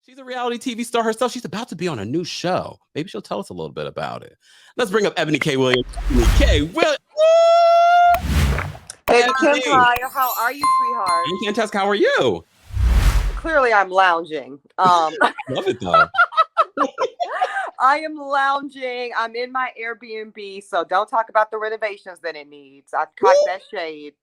She's a reality TV star herself. She's about to be on a new show. Maybe she'll tell us a little bit about it. Let's bring up Eboni K. Williams. Eboni K. Hey, Kempire, how are you, sweetheart? I'm fantastic. How are you? Clearly, I'm lounging. Love it, though. I am lounging. I'm in my Airbnb, so don't talk about the renovations that it needs. I caught that shade.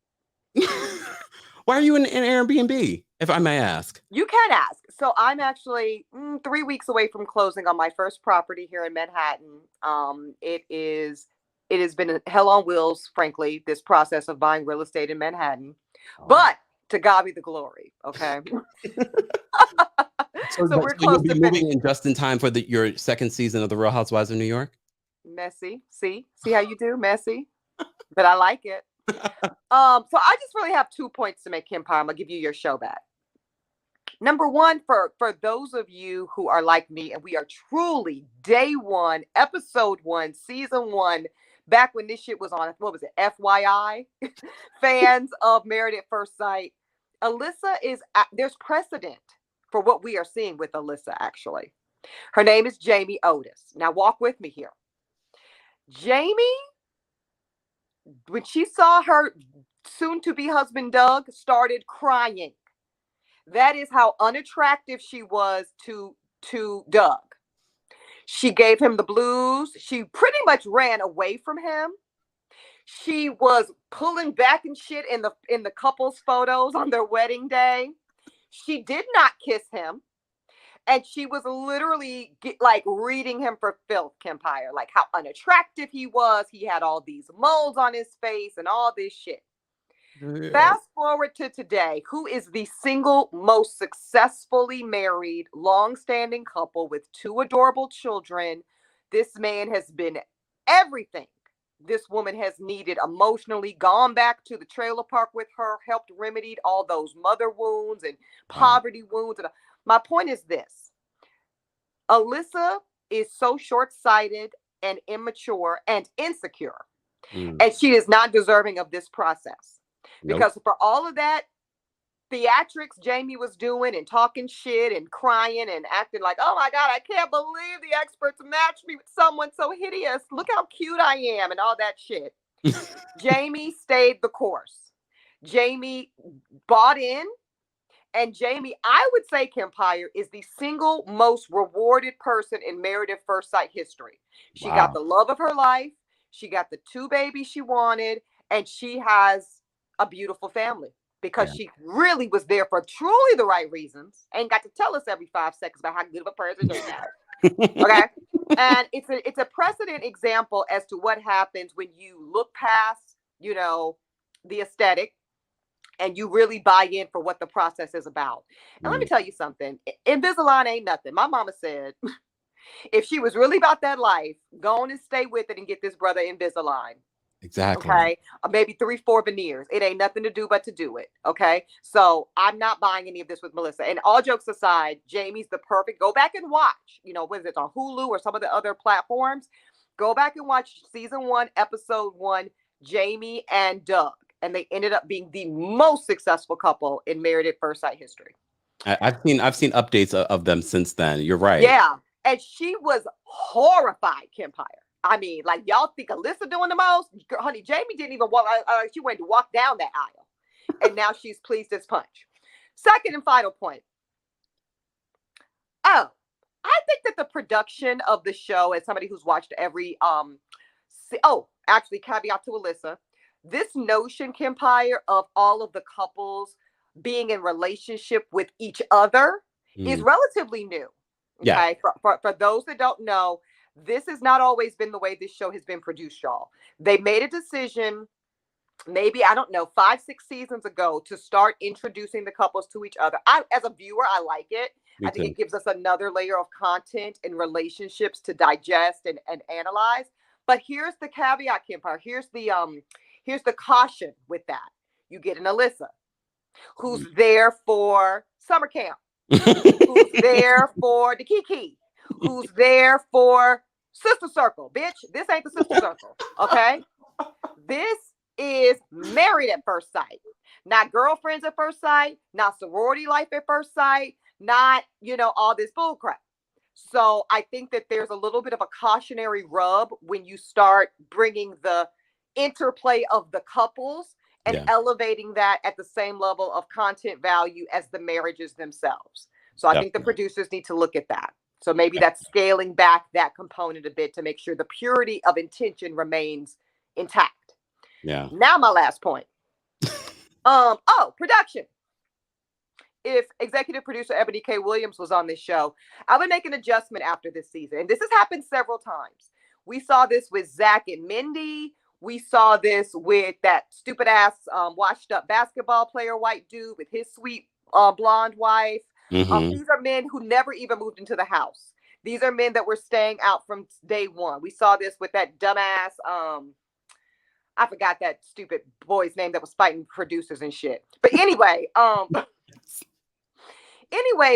Why are you in Airbnb, if I may ask? You can ask. So I'm actually 3 weeks away from closing on my first property here in Manhattan. It has been hell on wheels, frankly, this process of buying real estate in Manhattan. Oh. But to God be the glory, okay? So we're close to moving in just in time for your second season of The Real Housewives of New York? Messy. See how you do? Messy. But I like it. So I just really have 2 points to make, Kempire. I'm going to give you your show back. Number one, for those of you who are like me, and we are truly day one, episode one, season one, back when this shit was on, what was it, FYI, fans of Married at First Sight, Alyssa there's precedent for what we are seeing with Alyssa, actually. Her name is Jamie Otis. Now walk with me here. Jamie, when she saw her soon-to-be husband, Doug, started crying. That is how unattractive she was to Doug. She gave him the blues. She pretty much ran away from him. She was pulling back and shit in the couple's photos on their wedding day. She did not kiss him. And she was literally like reading him for filth, Kempire, like how unattractive he was. He had all these moles on his face and all this shit. Yeah. Fast forward to today, who is the single most successfully married, long-standing couple with 2 adorable children. This man has been everything this woman has needed emotionally, gone back to the trailer park with her, helped remedied all those mother wounds and poverty wounds. And my point is this. Alyssa is so short-sighted and immature and insecure. And she is not deserving of this process. Nope. Because for all of that theatrics Jamie was doing and talking shit and crying and acting like, oh my God, I can't believe the experts matched me with someone so hideous. Look how cute I am and all that shit. Jamie stayed the course. Jamie bought in. And Jamie, I would say, Kempire, is the single most rewarded person in Married at First Sight history. She got the love of her life. She got the 2 babies she wanted. And she has a beautiful family because she really was there for truly the right reasons and got to tell us every 5 seconds about how good of a person she is. Okay. And it's a precedent example as to what happens when you look past, the aesthetic and you really buy in for what the process is about. And let me tell you something. Invisalign ain't nothing. My mama said, if she was really about that life, go on and stay with it and get this brother Invisalign. Exactly. Okay. Maybe 3-4 veneers. It ain't nothing to do but to do it. Okay. So I'm not buying any of this with Melissa. And all jokes aside, Jamie's the perfect. Go back and watch. What is it, on Hulu or some of the other platforms? Go back and watch season 1, episode 1, Jamie and Doug. And they ended up being the most successful couple in Married at First Sight history. I've seen updates of them since then. You're right. Yeah. And she was horrified, Kempire. I mean, like, y'all think Alyssa doing the most? Honey, Jamie didn't even walk. She went to walk down that aisle. And now she's pleased as punch. Second and final point. Oh, I think that the production of the show, as somebody who's watched every, actually, caveat to Alyssa, this notion, Kempire, of all of the couples being in relationship with each other is relatively new. Okay. Yeah. For those that don't know, this has not always been the way this show has been produced, y'all. They made a decision, maybe, I don't know, 5-6 seasons ago to start introducing the couples to each other. As a viewer, I like it. I think it gives us another layer of content and relationships to digest and analyze. But here's the caveat, Kempire. Here's the caution with that. You get an Alyssa who's there for summer camp, who's there for the Kiki, who's there for Sister Circle. Bitch, this ain't the Sister Circle, okay? This is Married at First Sight. Not Girlfriends at First Sight, not Sorority Life at First Sight, not, all this bull crap. So I think that there's a little bit of a cautionary rub when you start bringing the interplay of the couples and elevating that at the same level of content value as the marriages themselves. So I think the producers need to look at that. So maybe that's scaling back that component a bit to make sure the purity of intention remains intact. Yeah. Now my last point. Production. If executive producer Eboni K. Williams was on this show, I would make an adjustment after this season. And this has happened several times. We saw this with Zach and Mindy. We saw this with that stupid ass washed up basketball player white dude with his sweet blonde wife. These are men who never even moved into the house. These are men that were staying out from day one. We saw this with that dumbass, I forgot that stupid boy's name that was fighting producers and shit. But anyway,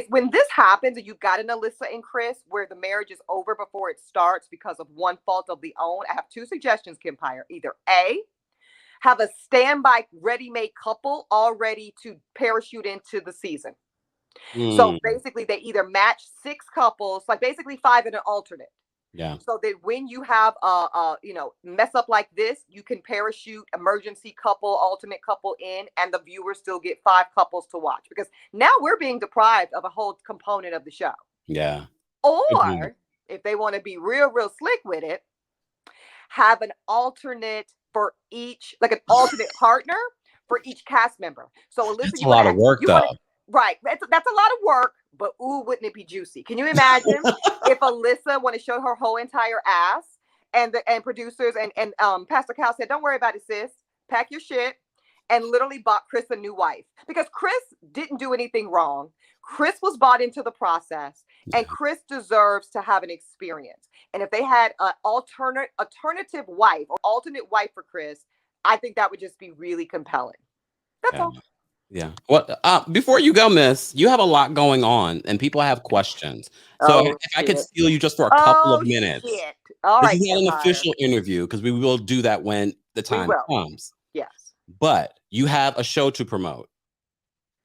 when this happens and you've got an Alyssa and Chris where the marriage is over before it starts because of one fault of the own, I have two suggestions, Kempire. Either A, have a standby ready-made couple all ready to parachute into the season. So basically they either match 6 couples, like basically 5 in an alternate. Yeah. So that when you have mess up like this, you can parachute emergency couple, alternate couple in, and the viewers still get 5 couples to watch, because now we're being deprived of a whole component of the show. Yeah. Or if they want to be real slick with it, have an alternate for each, like an alternate partner for each cast member. So Alyssa, that's a lot of work though. Right. That's a lot of work, but ooh, wouldn't it be juicy? Can you imagine if Alyssa want to show her whole entire ass and producers and Pastor Cal said, don't worry about it, sis. Pack your shit, and literally bought Chris a new wife, because Chris didn't do anything wrong. Chris was bought into the process, and Chris deserves to have an experience. And if they had an alternative wife or alternate wife for Chris, I think that would just be really compelling. That's all. Yeah. Well, before you go, Miss, you have a lot going on and people have questions. So if I could steal you just for a couple of minutes. Shit. All right. This is not an official interview, because we will do that when the time comes. Yes. But you have a show to promote.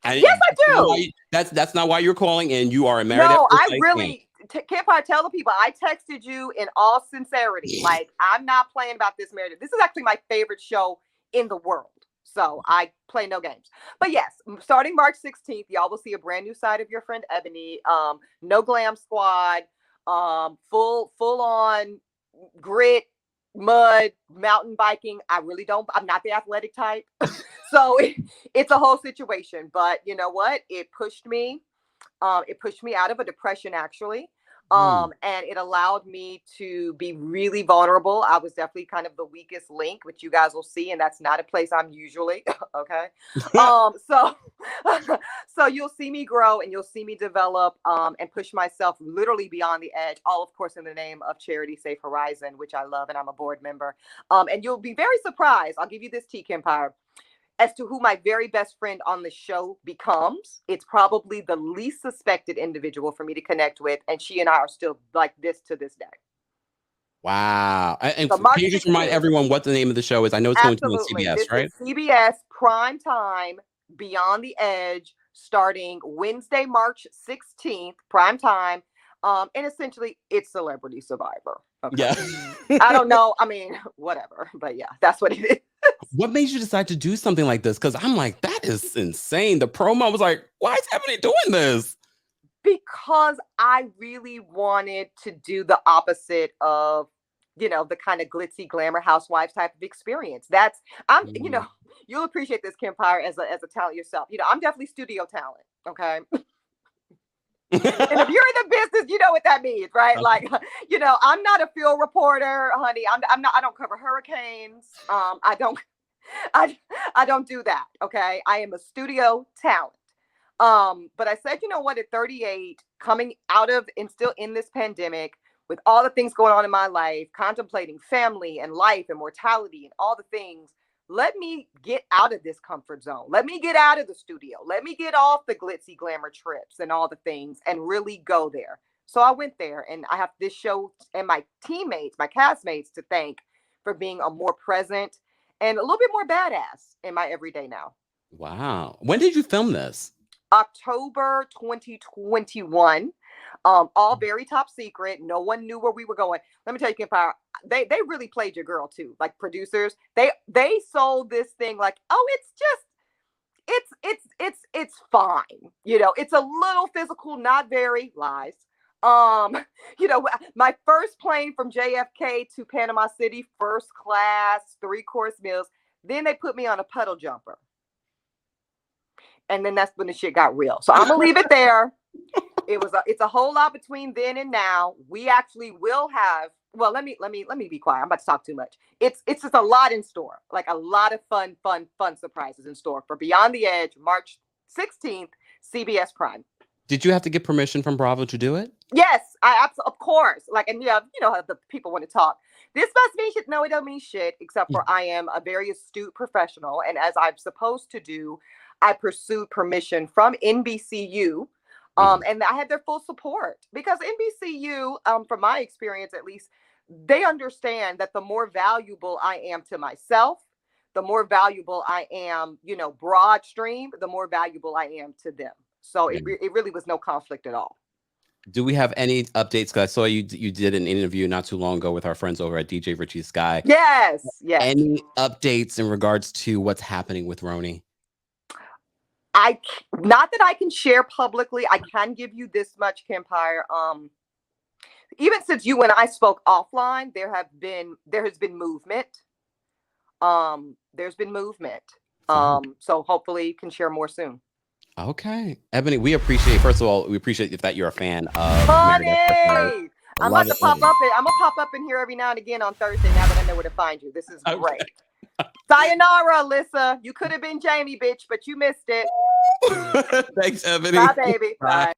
Yes, I do. That's not why you're calling in. You are a married. No, I really can't tell the people. I texted you in all sincerity. Like, I'm not playing about this marriage. This is actually my favorite show in the world. So I play no games. But yes, starting March 16th, y'all will see a brand new side of your friend Eboni. No glam squad. Full on grit, mud, mountain biking. I'm not the athletic type. So it's a whole situation. But you know what? It pushed me out of a depression, actually. And it allowed me to be really vulnerable. I was definitely kind of the weakest link, which you guys will see, and that's not a place I'm usually. Okay. So you'll see me grow and you'll see me develop and push myself literally beyond the edge, all of course in the name of Charity Safe Horizon, which I love, and I'm a board member. And you'll be very surprised. I'll give you this tea, Kempire, as to who my very best friend on the show becomes. It's probably the least suspected individual for me to connect with, and she and I are still like this to this day. Wow. And so can you just remind everyone what the name of the show is? I know it's going to be on CBS, right? CBS prime time, Beyond the Edge, starting Wednesday, March 16th, prime time. And essentially it's Celebrity Survivor. Okay. Yeah. I don't know. I mean, whatever. But yeah, that's what it is. What made you decide to do something like this? Because I'm like, that is insane. The promo was like, why is Eboni doing this? Because I really wanted to do the opposite of, the kind of glitzy glamour housewives type of experience. You'll appreciate this, Kempire, as a talent yourself. I'm definitely studio talent. Okay. And if you're in the business, you know what that means, right? Like, I'm not a field reporter, honey. I don't cover hurricanes. I don't do that. Okay. I am a studio talent. But I said, you know what, at 38, coming out of and still in this pandemic, with all the things going on in my life, contemplating family and life and mortality and all the things, let me get out of this comfort zone. Let me get out of the studio. Let me get off the glitzy glamour trips and all the things and really go there. So I went there, and I have this show and my teammates, my castmates, to thank for being a more present and a little bit more badass in my everyday now. Wow. When did you film this? October 2021. All very top secret. No one knew where we were going. Let me tell you, Kempire, they really played your girl too. Like producers, they sold this thing like, oh, it's just it's fine. You know, it's a little physical, not very, lies. You know, my first plane from JFK to Panama City, first class, 3-course meals. Then they put me on a puddle jumper. And then that's when the shit got real. So I'm gonna leave it there. It's a whole lot between then and now. We actually will have, well, let me be quiet. I'm about to talk too much. It's just a lot in store, like a lot of fun surprises in store for Beyond the Edge, March 16th, CBS Prime. Did you have to get permission from Bravo to do it? Yes, of course. Like, and yeah, you know how the people want to talk. This must mean shit. No, it don't mean shit, except for I am a very astute professional, and as I'm supposed to do, I pursued permission from NBCU. And I had their full support because NBCU, from my experience at least, they understand that the more valuable I am to myself, the more valuable I am, you know, broad stream, the more valuable I am to them. So it really was no conflict at all. Do we have any updates? Because I saw you did an interview not too long ago with our friends over at DJ Richie Sky. Yes. Any updates in regards to what's happening with RHONY? Not that I can share publicly. I can give you this much, Kempire. Even since you and I spoke offline, there has been movement. There's been movement. So hopefully you can share more soon. Okay, Eboni, we appreciate. First of all, we appreciate that you're a fan of. Honey, I'm about to pop up. I'm gonna pop up in here every now and again on Thursday. Now that I know where to find you, this is great. Sayonara, Alyssa. You could have been Jamie, bitch, but you missed it. Thanks, Eboni. Bye, baby. Bye.